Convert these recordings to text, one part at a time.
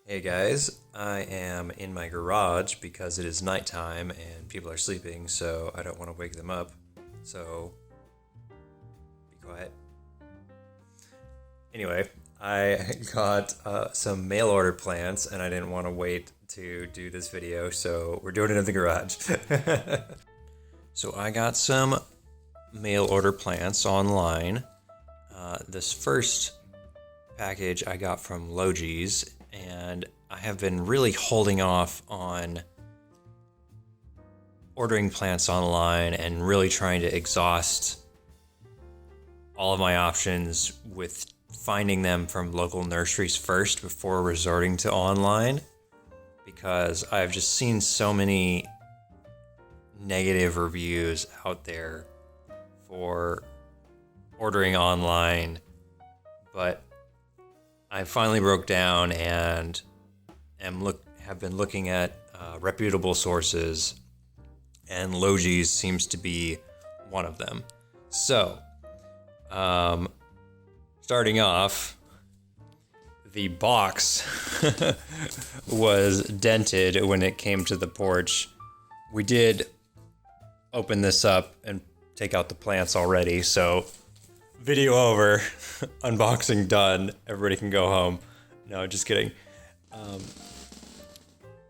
Hey guys, I am in my garage because it is nighttime and people are sleeping, so I don't want to wake them up. So, be quiet. Anyway, I got some mail order plants and I didn't want to wait to do this video, so we're doing it in the garage. So, I got some mail order plants online. This first package I got from Logee's, and I have been really holding off on ordering plants online and really trying to exhaust all of my options with finding them from local nurseries first before resorting to online, because I've just seen so many negative reviews out there for ordering online. But I finally broke down and have been looking at reputable sources, and Logee's seems to be one of them. So, starting off, the box was dented when it came to the porch. We did open this up and take out the plants already, so video over, unboxing done, everybody can go home. No, just kidding.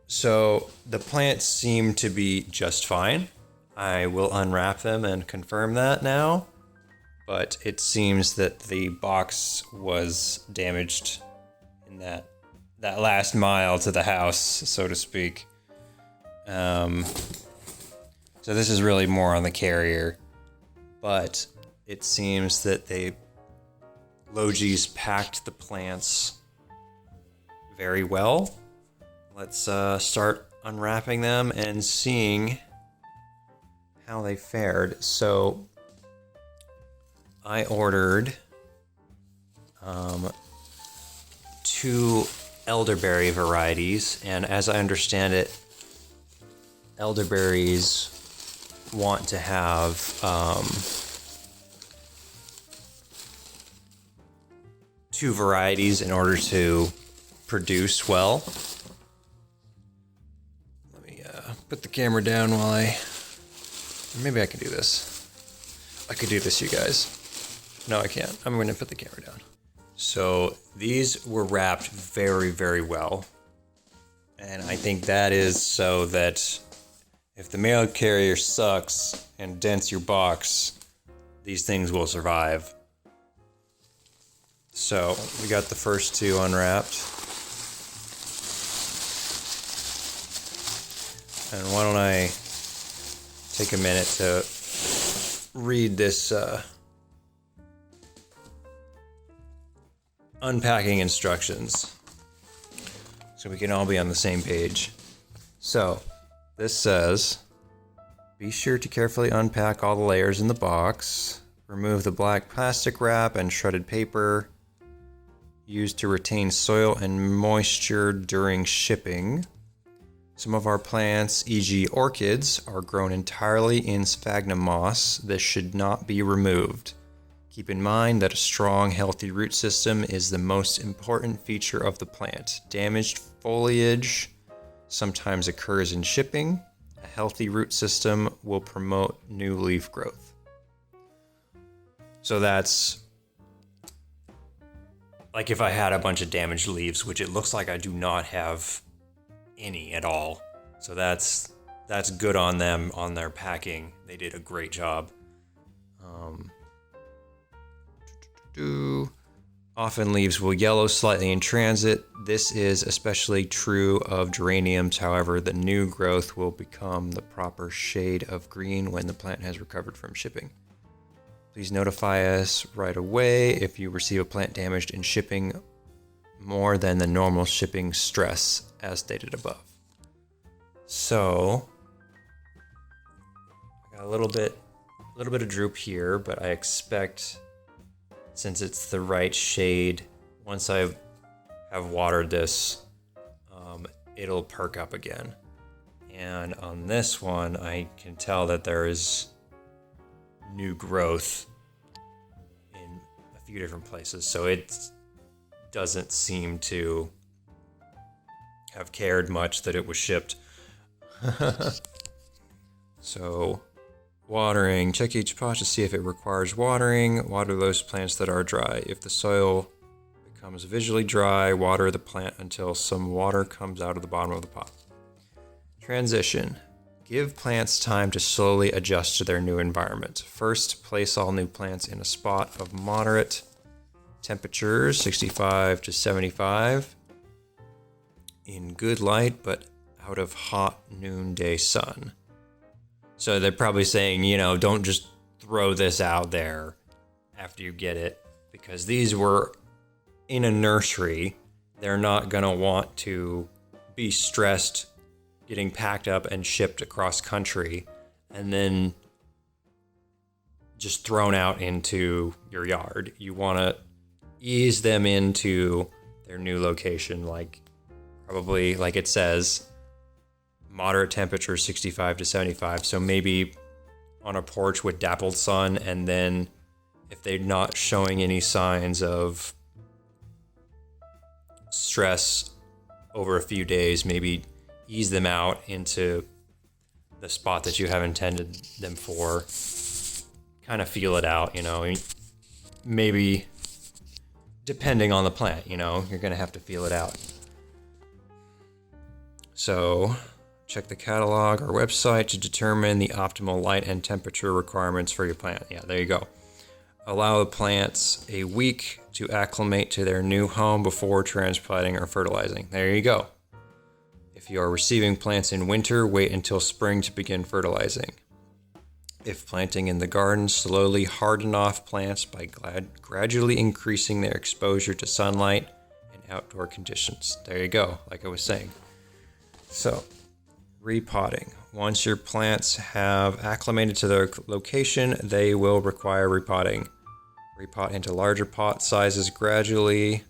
So the plants seem to be just fine. I will unwrap them and confirm that now, but it seems that the box was damaged in that last mile to the house, so to speak. So this is really more on the carrier, but it seems that Logee's packed the plants very well. Let's start unwrapping them and seeing how they fared. So I ordered 2 elderberry varieties, and as I understand it, elderberries want to have two varieties in order to produce well. Let me put the camera down while maybe I can do this. I could do this, you guys. No, I can't. I'm going to put the camera down. So these were wrapped very, very well. And I think that is so that if the mail carrier sucks and dents your box, these things will survive. So we got the first 2 unwrapped. And why don't I take a minute to read this unpacking instructions so we can all be on the same page. So this says, be sure to carefully unpack all the layers in the box. Remove the black plastic wrap and shredded paper used to retain soil and moisture during shipping. Some of our plants, e.g. orchids, are grown entirely in sphagnum moss. This should not be removed. Keep in mind that a strong, healthy root system is the most important feature of the plant. Damaged foliage sometimes occurs in shipping. A healthy root system will promote new leaf growth. So that's like if I had a bunch of damaged leaves, which it looks like I do not have any at all. So that's good on them, on their packing. They did a great job. Often leaves will yellow slightly in transit. This is especially true of geraniums. However, the new growth will become the proper shade of green when the plant has recovered from shipping. Please notify us right away if you receive a plant damaged in shipping more than the normal shipping stress as stated above. So I got a little bit of droop here, but I expect, since it's the right shade, once I have watered this, it'll perk up again. And on this one, I can tell that there is new growth in a few different places. So it doesn't seem to have cared much that it was shipped. So, watering. Check each pot to see if it requires watering. Water those plants that are dry. If the soil becomes visually dry, water the plant until some water comes out of the bottom of the pot. Transition. Give plants time to slowly adjust to their new environment. First, place all new plants in a spot of moderate temperatures, 65 to 75, in good light, but out of hot noonday sun. So they're probably saying, don't just throw this out there after you get it, because these were in a nursery. They're not going to want to be stressed getting packed up and shipped across country and then just thrown out into your yard. You want to ease them into their new location, probably like it says, moderate temperature 65 to 75. So maybe on a porch with dappled sun, and then if they're not showing any signs of stress over a few days, maybe ease them out into the spot that you have intended them for. Kind of feel it out, maybe depending on the plant, you're going to have to feel it out. So check the catalog or website to determine the optimal light and temperature requirements for your plant. Yeah, there you go. Allow the plants a week to acclimate to their new home before transplanting or fertilizing. There you go. If you are receiving plants in winter, wait until spring to begin fertilizing. If planting in the garden, slowly harden off plants by gradually increasing their exposure to sunlight and outdoor conditions. There you go, like I was saying. So, repotting. Once your plants have acclimated to their location, they will require repotting. Repot into larger pot sizes gradually,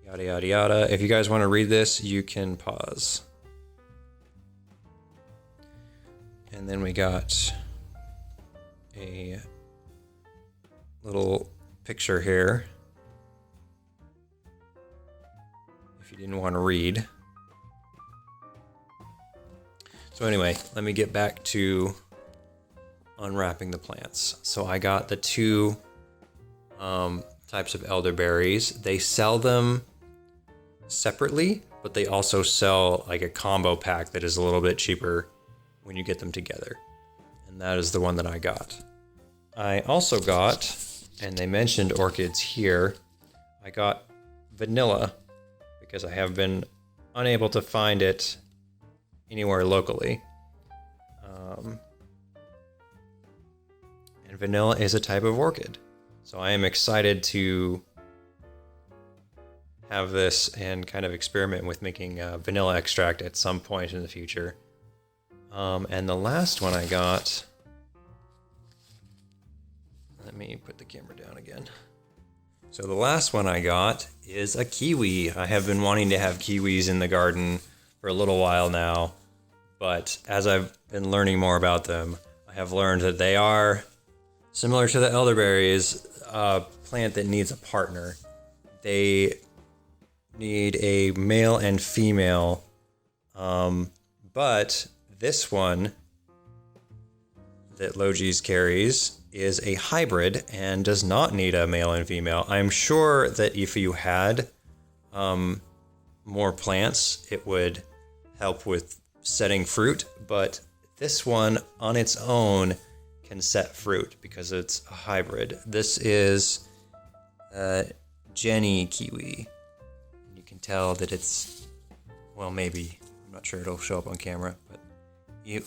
yada yada yada. If you guys want to read this, you can pause. And then we got a little picture here, if you didn't want to read. So anyway, let me get back to unwrapping the plants. So I got the two types of elderberries. They sell them separately, but they also sell like a combo pack that is a little bit cheaper when you get them together. And that is the one that I got. I also got, and they mentioned orchids here, I got vanilla because I have been unable to find it anywhere locally. And vanilla is a type of orchid. So I am excited to have this and kind of experiment with making vanilla extract at some point in the future. And the last one I got, let me put the camera down again. So the last one I got is a kiwi. I have been wanting to have kiwis in the garden for a little while now, but as I've been learning more about them, I have learned that they are similar to the elderberries, a plant that needs a partner. They need a male and female, but this one that Logee's carries is a hybrid and does not need a male and female. I'm sure that if you had more plants, it would help with setting fruit, but this one on its own can set fruit because it's a hybrid. This is Jenny Kiwi. You can tell that it's, well, maybe, I'm not sure it'll show up on camera, but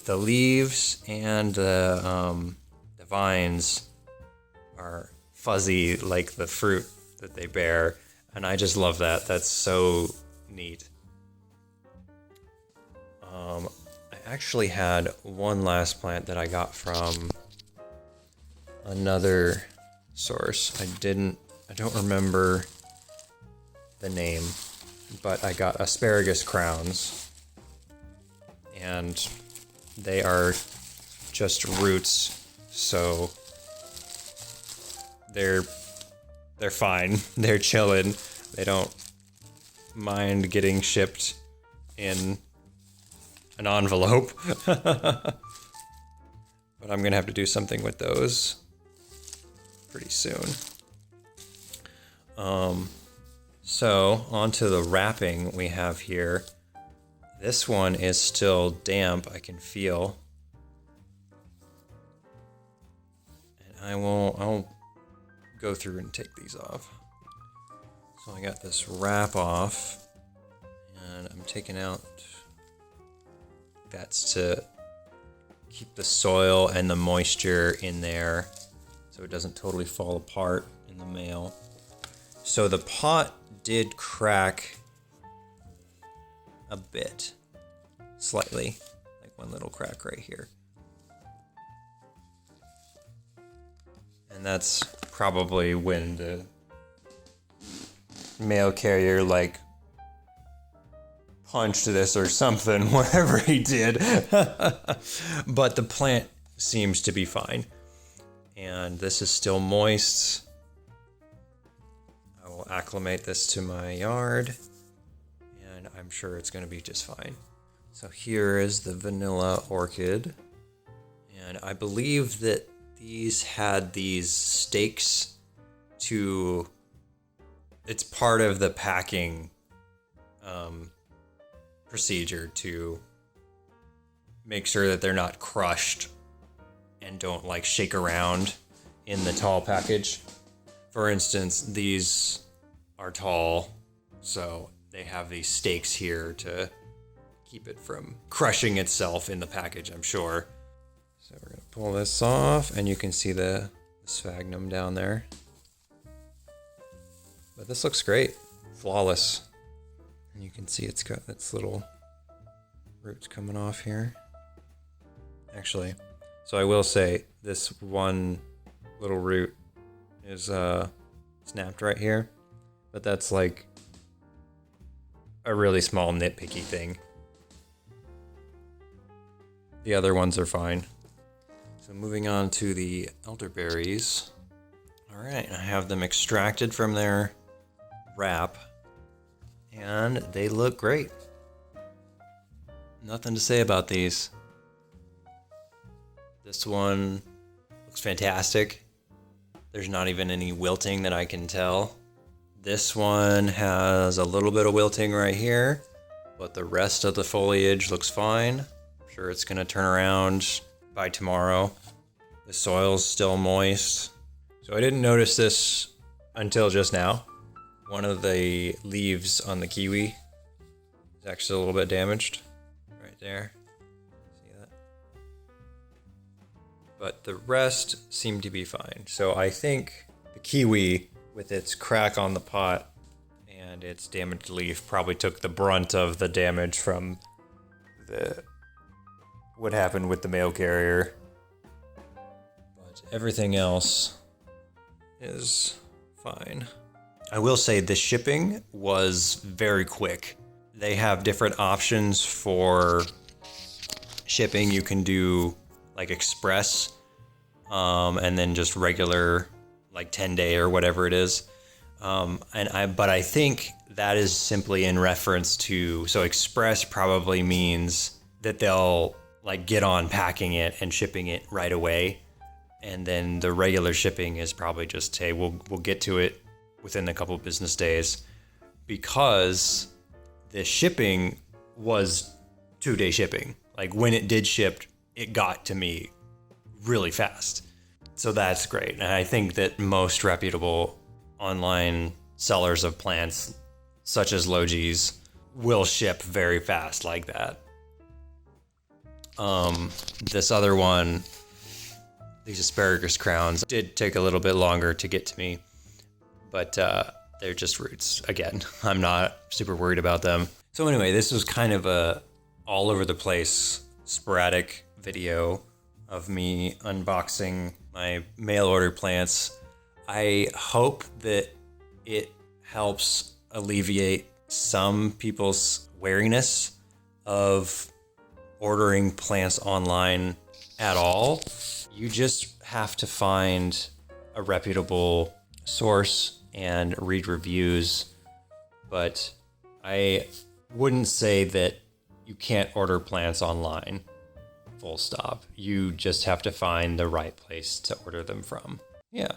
the leaves and the vines are fuzzy like the fruit that they bear, and I just love that. That's so neat. I actually had one last plant that I got from another source. I don't remember the name, but I got asparagus crowns, and they are just roots, so they're fine. They're chilling. They don't mind getting shipped in an envelope. But I'm gonna have to do something with those pretty soon. So onto the wrapping we have here. This one is still damp, I can feel. And I'll go through and take these off. So I got this wrap off, and I'm taking out, that's to keep the soil and the moisture in there so it doesn't totally fall apart in the mail. So the pot did crack a bit, slightly, like one little crack right here. And that's probably when the mail carrier like punched this or something, whatever he did. But the plant seems to be fine. And this is still moist. I will acclimate this to my yard, and I'm sure it's going to be just fine. So here is the vanilla orchid. And I believe that these had these stakes to, it's part of the packing procedure to make sure that they're not crushed and don't like shake around in the tall package. For instance, these are tall, so they have these stakes here to keep it from crushing itself in the package, I'm sure. So we're gonna pull this off, and you can see the sphagnum down there. But this looks great, flawless. And you can see it's got its little roots coming off here. Actually, so I will say this one little root is snapped right here, but that's like a really small nitpicky thing. The other ones are fine. So moving on to the elderberries. All right, I have them extracted from their wrap, and they look great. Nothing to say about these. This one looks fantastic. There's not even any wilting that I can tell. This one has a little bit of wilting right here, but the rest of the foliage looks fine. I'm sure it's gonna turn around by tomorrow. The soil's still moist. So I didn't notice this until just now. One of the leaves on the kiwi is actually a little bit damaged right there. See that? But the rest seem to be fine. So I think the kiwi, with its crack on the pot and its damaged leaf, probably took the brunt of the damage from what happened with the mail carrier. But everything else is fine. I will say the shipping was very quick. They have different options for shipping. You can do like express, and then just regular, like 10-day or whatever it is. But I think that is simply in reference to, so express probably means that they'll like get on packing it and shipping it right away. And then the regular shipping is probably just, hey, we'll get to it within a couple of business days, because the shipping was 2-day shipping. Like when it did ship, it got to me really fast. So that's great. And I think that most reputable online sellers of plants, such as Logee's, will ship very fast like that. This other one, these asparagus crowns, did take a little bit longer to get to me, but they're just roots. Again, I'm not super worried about them. So anyway, this was kind of a all over the place, sporadic video of me unboxing my mail order plants. I hope that it helps alleviate some people's wariness of ordering plants online at all. You just have to find a reputable source and read reviews. But I wouldn't say that you can't order plants online. Full stop. You just have to find the right place to order them from. Yeah.